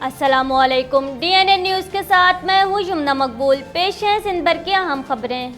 अस्सलामुअलैकुम। DNA news के साथ मैं हूँ यमुना मकबूल। पेश हैं सिंध भर की अहम खबरें।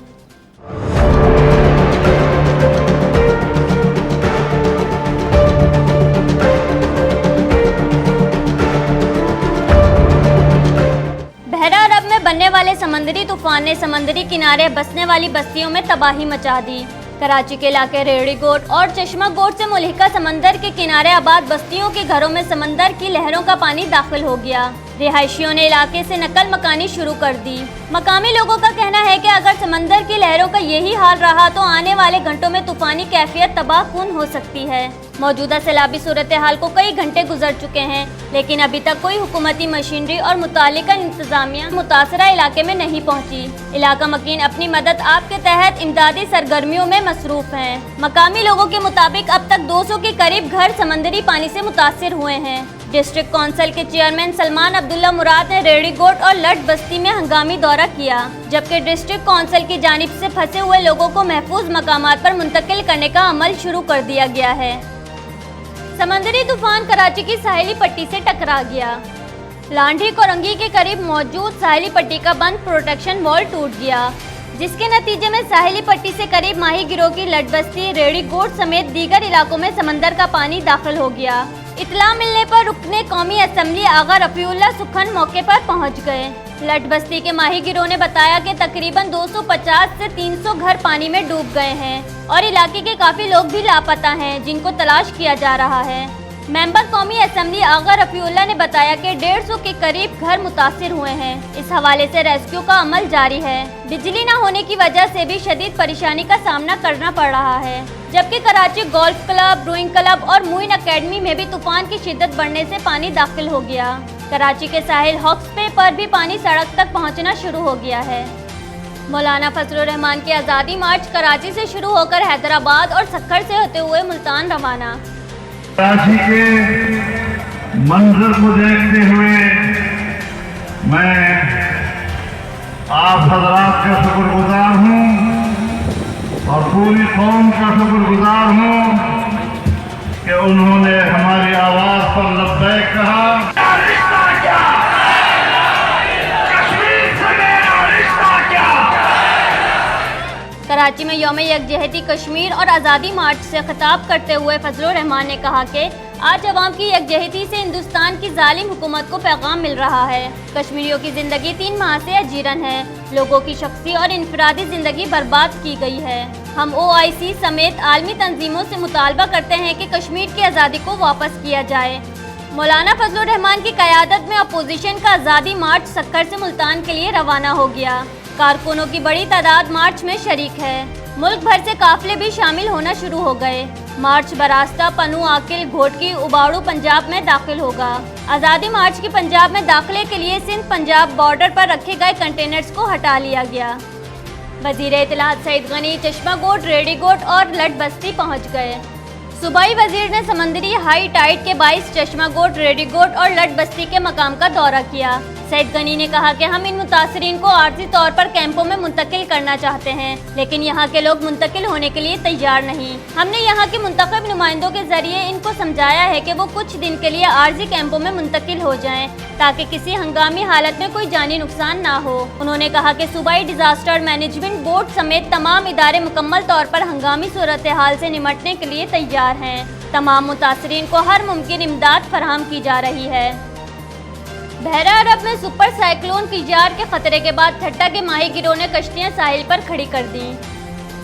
बहरा अरब में बनने वाले समंदरी तूफान ने समंदरी किनारे बसने वाली बस्तियों में तबाही मचा दी। कराची के इलाके रेहड़ी गोट और चश्मा गोट से मुल्हिका समंदर के किनारे आबाद बस्तियों के घरों में समंदर की लहरों का पानी दाखिल हो गया। रिहायशियों ने इलाके से नकल मकानी शुरू कर दी। मकामी लोगों का कहना है कि अगर समंदर की लहरों का यही हाल रहा तो आने वाले घंटों में तूफानी कैफियत तबाहकुन हो सकती है। मौजूदा सैलाबी सूरत हाल को कई घंटे गुजर चुके हैं, लेकिन अभी तक कोई हुकूमती मशीनरी और मुतालिका इंतजामिया मुतासरा इलाके में नहीं पहुंची। इलाका मकीन अपनी मदद आप के तहत इमदादी सरगर्मियों में मसरूफ हैं। मकामी लोगों के मुताबिक अब तक 200 के करीब घर समंदरी पानी से मुतासिर हुए हैं। डिस्ट्रिक्ट कौंसिल के चेयरमैन सलमान अब्दुल्ला मुराद ने रेहड़ी गोट और लट बस्ती में हंगामी दौरा किया, जबकि डिस्ट्रिक्ट कौंसिल की जानिब से फंसे हुए लोगों को महफूज मकामात पर मुंतकिल करने का अमल शुरू कर दिया गया है। समंदरी तूफान कराची की साहिली पट्टी से टकरा गया। लांढी कोरंगी के करीब मौजूद साहिली पट्टी का बंद प्रोटेक्शन वॉल टूट गया, जिसके नतीजे में साहिली पट्टी से करीब माही गिरोह की लट बस्ती, रेहड़ी गोट समेत दीगर इलाकों में समंदर का पानी दाखिल हो गया। इतला मिलने पर रुकने कौमी असम्बली आगा रफीउल्लाह सुखन मौके पर पहुंच गए। लट बस्ती के माही गिरोह ने बताया कि तकरीबन 250 से 300 घर पानी में डूब गए हैं और इलाके के काफी लोग भी लापता हैं, जिनको तलाश किया जा रहा है। मेंबर कौमी असम्बली आगा रफीउल्लाह ने बताया कि 150 के करीब घर मुतासिर हुए हैं। इस हवाले से रेस्क्यू का अमल जारी है। बिजली न होने की वजह से भी शदीद परेशानी का सामना करना पड़ रहा है, जबकि Karachi golf club, rowing club और मुइन अकेडमी में भी तूफान की शिद्दत बढ़ने से पानी दाखिल हो गया। कराची के साहिल हॉक्स पे पर भी पानी सड़क तक पहुंचना शुरू हो गया है। मौलाना फजलुर रहमान के आज़ादी मार्च कराची से शुरू होकर हैदराबाद और सक्खर से होते हुए मुल्तान रवाना। कराची के मंजर को देखते हुए मैं आप हजरात का शुक्रगुजार हूँ और पूरी कौम का शुक्रगुजार हूँ कि उन्होंने हमारी आवाज़ पर लब्बैक कहा। कराची में यौम यकजहती कश्मीर और आज़ादी मार्च से खिताब करते हुए फजलुर रहमान ने कहा कि आज अवाम की यकजहती से हिंदुस्तान की जालिम हुकूमत को पैगाम मिल रहा है। कश्मीरियों की ज़िंदगी 3 माह से अजीरन है। लोगों की शख्सी और इनफरादी ज़िंदगी बर्बाद की गई है। हम OIC समेत आलमी तंजीमों से मुतालबा करते हैं कि कश्मीर की आज़ादी को वापस किया जाए। मौलाना फजलुर रहमान की क़यादत में अपोजिशन का आज़ादी मार्च सक्खर से मुल्तान के लिए रवाना हो गया। कारकुनों की बड़ी तादाद मार्च में शरीक है। मुल्क भर से काफिले भी शामिल होना शुरू हो गए। मार्च बरास्ता, पनू, आकिल, घोटकी, उबाड़ू पंजाब में दाखिल होगा। आज़ादी मार्च की पंजाब में दाखिले के लिए सिंध पंजाब बॉर्डर पर रखे गए कंटेनर्स को हटा लिया गया। वजीर इत्तलात सईद गनी चश्मा गोट, रेहड़ी गोट और लट बस्ती पहुँच गए। सूबाई वजीर ने समंदरी हाई टाइड के बाइस चश्मा गोट, रेहड़ी गोट और लट बस्ती के मकाम का दौरा किया। सईद गनी ने कहा कि हम इन मुतासरीन को आर्जी तौर पर कैंपों में मुंतकिल करना चाहते हैं, लेकिन यहाँ के लोग मुंतकिल होने के लिए तैयार नहीं। हमने यहाँ के मुंतखब नुमाइंदों के जरिए इनको समझाया है कि वो कुछ दिन के लिए आर्जी कैंपों में मुंतकिल हो जाएं, ताकि किसी हंगामी हालत में कोई जानी नुकसान ना हो। उन्होंने कहा कि सूबाई डिजास्टर मैनेजमेंट बोर्ड समेत तमाम इदारे मुकम्मल तौर पर हंगामी सूरत हाल से निमटने के लिए तैयार हैं। तमाम मुतासरीन को हर मुमकिन इमदाद फराहम की जा रही है। बहरा अरब में सुपर साइक्लोन किजार के खतरे के बाद ठट्टा के माही गिरोह ने कश्तियां साहिल पर खड़ी कर दी।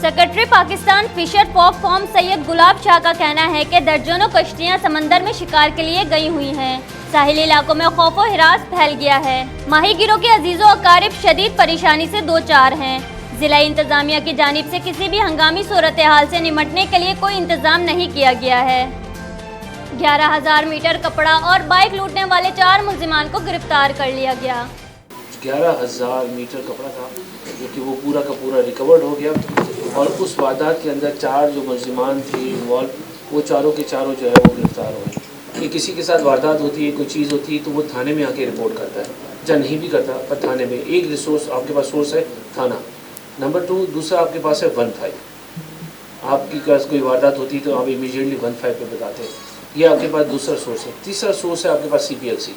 Secretary Pakistan fisherfolk forum Syed Gulab Shah का कहना है कि दर्जनों कश्तियां समंदर में शिकार के लिए गई हुई हैं। साहिली इलाकों में खौफो हिरास फैल गया है। माही गिरोह के अजीजों अकारिब शदीद परेशानी से दो चार हैं। जिला इंतजामिया की जानिब से किसी भी हंगामी सूरत हाल से निमटने के लिए कोई इंतजाम नहीं किया गया है। 11,000 मीटर कपड़ा और बाइक लूटने वाले 4 मुल्जिमान को गिरफ्तार कर लिया गया। 11,000 मीटर कपड़ा था जो कि वो पूरा का पूरा रिकवर्ड हो गया और उस वारदात के अंदर 4 जो मुल्जिमान थे इन्वॉल्व, वो चारों के चारों जो है वो गिरफ्तार हुए। कि किसी के साथ वारदात होती है, कोई चीज़ होती है तो वो थाने में आके रिपोर्ट करता है, या नहीं भी करता पर थाने में एक रिसोर्स आपके पास सोर्स है थाना। नंबर 2, दूसरा आपके पास है 15। आपकी पास कोई वारदात होती है तो आप इमीडिएटली 15 पे बताते हैं, ये आपके पास दूसरा सोर्स है। तीसरा सोर्स है आपके पास CPLC।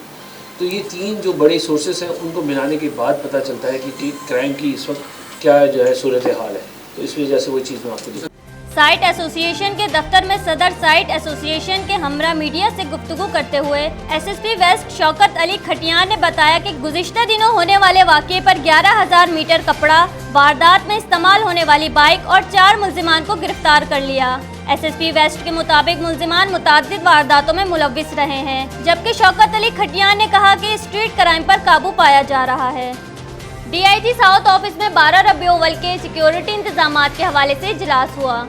तो تو یہ تین جو بڑے سورسز ہیں ان کو ملانے کے بعد پتہ چلتا ہے کہ کرائم کی اس وقت کیا جو ہے صورتحال ہے. تو اس وجہ سے وہ چیز میں آپ کو دکھا. سائٹ ایسوسی ایشن کے دفتر میں صدر سائٹ ایسوسی ایشن کے ہمراہ میڈیا سے گفتگو کرتے ہوئے S S P waste Shaukat Ali کھٹیان نے بتایا کہ گزشتہ دنوں ہونے والے واقعے پر 11,000 میٹر کپڑا، واردات میں استعمال ہونے والی بائک اور 4 ملزمان کو گرفتار کر لیا. ایس ایس پی ویسٹ کے مطابق ملزمان متعدد وارداتوں میں ملوث رہے ہیں، جبکہ شوکت علی کھٹیان نے کہا کہ اسٹریٹ کرائم پر قابو پایا جا رہا ہے. D I G south office میں 12 ربیع الاول کے سیکیورٹی انتظامات کے حوالے سے اجلاس ہوا.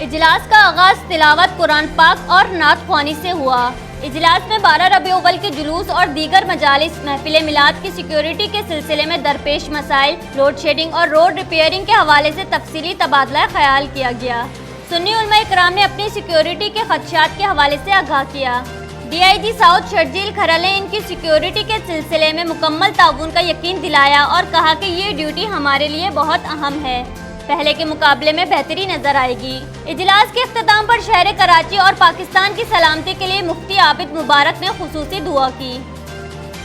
اجلاس کا آغاز تلاوت قرآن پاک اور نعت خوانی سے ہوا. اجلاس میں 12 ربیع الاول کے جلوس اور دیگر مجالس، محفل میلاد کی سیکیورٹی کے سلسلے میں درپیش مسائل، لوڈ شیڈنگ اور روڈ ریپیئرنگ کے حوالے سے تفصیلی تبادلہ خیال کیا گیا. سنی علماء اکرام نے اپنی سیکیورٹی کے خدشات کے حوالے سے آگاہ کیا. D I G south Sharjeel Kharal نے ان کی سیکیورٹی کے سلسلے میں مکمل تعاون کا یقین دلایا اور کہا کہ یہ ڈیوٹی ہمارے لیے بہت اہم ہے، پہلے کے مقابلے میں بہتری نظر آئے گی. اجلاس کے اختتام پر شہر کراچی اور پاکستان کی سلامتی کے لیے مفتی عابد مبارک نے خصوصی دعا کی.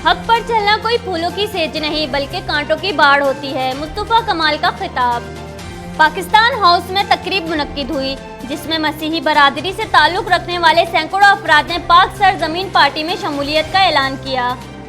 حق پر چلنا کوئی پھولوں کی سیج نہیں بلکہ کانٹوں کی باڑ ہوتی ہے. مصطفیٰ کمال کا خطاب. پاکستان ہاؤس میں تقریب منعقد ہوئی جس میں مسیحی برادری سے تعلق رکھنے والے سینکڑوں افراد نے پاک سرزمین پارٹی میں شمولیت کا اعلان کیا.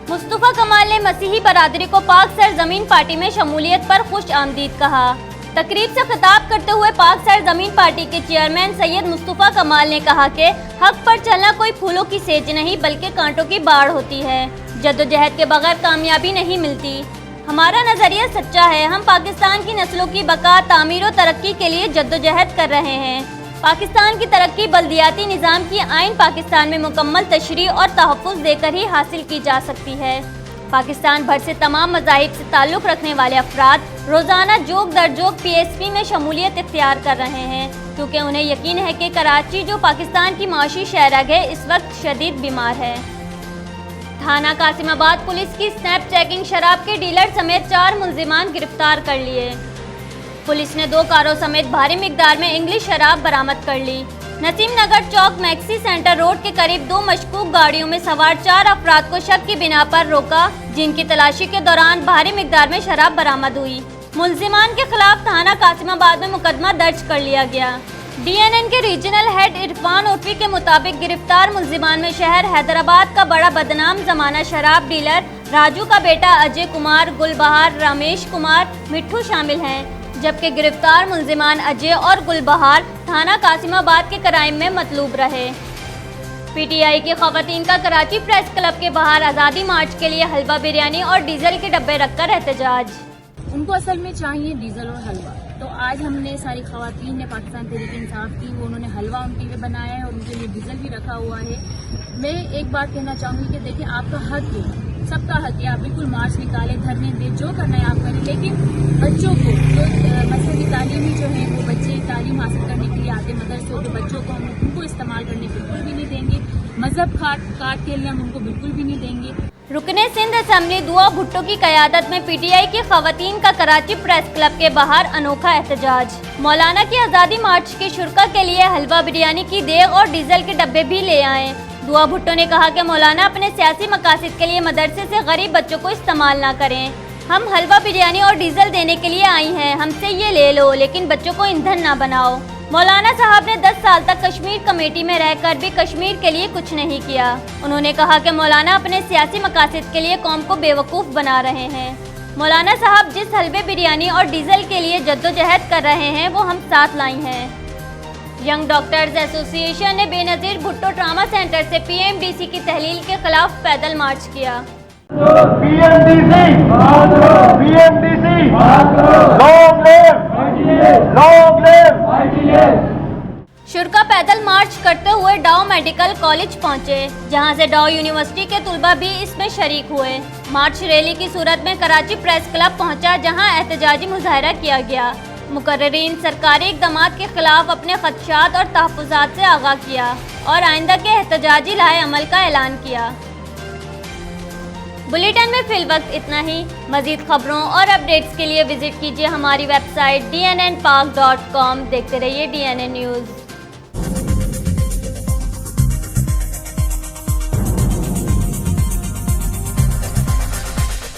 مصطفیٰ کمال نے مسیحی برادری کو پاک سرزمین پارٹی میں شمولیت پر خوش آمدید کہا. تقریب سے خطاب کرتے ہوئے پاک سرزمین پارٹی کے چیئرمین سید مصطفیٰ کمال نے کہا کہ حق پر چلنا کوئی پھولوں کی سیج نہیں بلکہ کانٹوں کی باڑ ہوتی ہے. جدوجہد کے بغیر کامیابی نہیں ملتی. ہمارا نظریہ سچا ہے. ہم پاکستان کی نسلوں کی بقا، تعمیر و ترقی کے لیے جدوجہد کر رہے ہیں. پاکستان کی ترقی بلدیاتی نظام کی آئین پاکستان میں مکمل تشریح اور تحفظ دے کر ہی حاصل کی جا سکتی ہے. پاکستان بھر سے تمام مذاہب سے تعلق رکھنے والے افراد روزانہ جوگ در جوگ پی ایس پی میں شمولیت اختیار کر رہے ہیں کیونکہ انہیں یقین ہے کہ کراچی جو پاکستان کی معاشی شہرگ ہے اس وقت شدید بیمار ہے. تھانہ قاسم آباد پولیس کی سنیپ چیکنگ، شراب کے ڈیلر سمیت 4 ملزمان گرفتار کر لیے. پولیس نے 2 کاروں سمیت بھاری مقدار میں انگلش شراب برآمد کر لی. نسیم نگر چوک میکسی سینٹر روڈ کے قریب 2 مشکوک گاڑیوں میں سوار 4 افراد کو شک کی بنا پر روکا جن کی تلاشی کے دوران بھاری مقدار میں شراب برآمد ہوئی. ملزمان کے خلاف تھانہ قاسم آباد میں مقدمہ درج کر لیا گیا. ڈی این این کے ریجنل ہیڈ عرفان عرفی کے مطابق گرفتار ملزمان میں شہر حیدرآباد کا بڑا بدنام زمانہ شراب ڈیلر راجو کا بیٹا اجے کمار، گل بہار، رمیش کمار، مٹھو شامل ہیں، جبکہ گرفتار ملزمان اجے اور گل بہار تھانہ قاسم آباد کے کرائم میں مطلوب رہے. پی ٹی آئی کی خواتین کا کراچی پریس کلب کے باہر آزادی مارچ کے لیے حلوہ بریانی اور ڈیزل کے ڈبے رکھ کر احتجاج. ان کو اصل میں چاہیے ڈیزل اور حلوہ، تو آج ہم نے ساری خواتین نے پاکستان تحریک انصاف کی، وہ انہوں نے حلوہ ان کے لیے بنایا ہے اور ان کے لیے ڈیزل بھی رکھا ہوا ہے. میں ایک بات کہنا چاہوں گی کہ دیکھیں آپ کا حق ہے، سب کا حق ہے، آپ بالکل مارچ نکالیں، دھرنے دیں، جو کرنا ہے آپ کریں، لیکن بچوں کو جو مذہبی تعلیمی جو ہے وہ بچے تعلیم حاصل کرنے کے لیے آتے مدرسوں کے بچوں کو ہم ان کو استعمال کرنے بالکل بھی نہیں دیں گے. مذہب کاٹ کے لیے ہم ان کو بالکل بھی نہیں دیں گے. رکن سندھ اسمبلی دعا بھٹو کی قیادت میں پی ٹی آئی کی خواتین کا کراچی پریس کلب کے باہر انوکھا احتجاج. مولانا کی آزادی مارچ کے شرکا کے لیے حلوہ بریانی کی دیگ اور ڈیزل کے ڈبے بھی لے آئے. دعا بھٹو نے کہا کہ مولانا اپنے سیاسی مقاصد کے لیے مدرسے سے غریب بچوں کو استعمال نہ کریں. ہم حلوہ بریانی اور ڈیزل دینے کے لیے آئی ہیں، ہم سے یہ لے لو لیکن بچوں کو ایندھن نہ بناؤ. مولانا صاحب نے 10 سال تک کشمیر کمیٹی میں رہ کر بھی کشمیر کے لیے کچھ نہیں کیا. انہوں نے کہا کہ مولانا اپنے سیاسی مقاصد کے لیے قوم کو بے وقوف بنا رہے ہیں. مولانا صاحب جس حلوے بریانی اور ڈیزل کے لیے جدوجہد کر رہے ہیں وہ ہم ساتھ لائی ہیں. ینگ ڈاکٹرز ایسوسی ایشن نے بے نظیر بھٹو ٹراما سینٹر سے پی ایم ڈی سی کی تحلیل کے خلاف پیدل مارچ کیا. شرکا پیدل مارچ کرتے ہوئے ڈاؤ میڈیکل کالج پہنچے جہاں سے ڈاؤ یونیورسٹی کے طلباء بھی اس میں شریک ہوئے. مارچ ریلی کی صورت میں کراچی پریس کلب پہنچا جہاں احتجاجی مظاہرہ کیا گیا. مقررین سرکاری اقدامات کے خلاف اپنے خدشات اور تحفظات سے آگاہ کیا اور آئندہ کے احتجاجی لائحہ عمل کا اعلان کیا. بلیٹن میں فی الوقت اتنا ہی. مزید خبروں اور اپڈیٹس کے لیے وزٹ کیجیے ہماری ویب سائٹ dnnpark.com. دیکھتے رہیے DNN نیوز.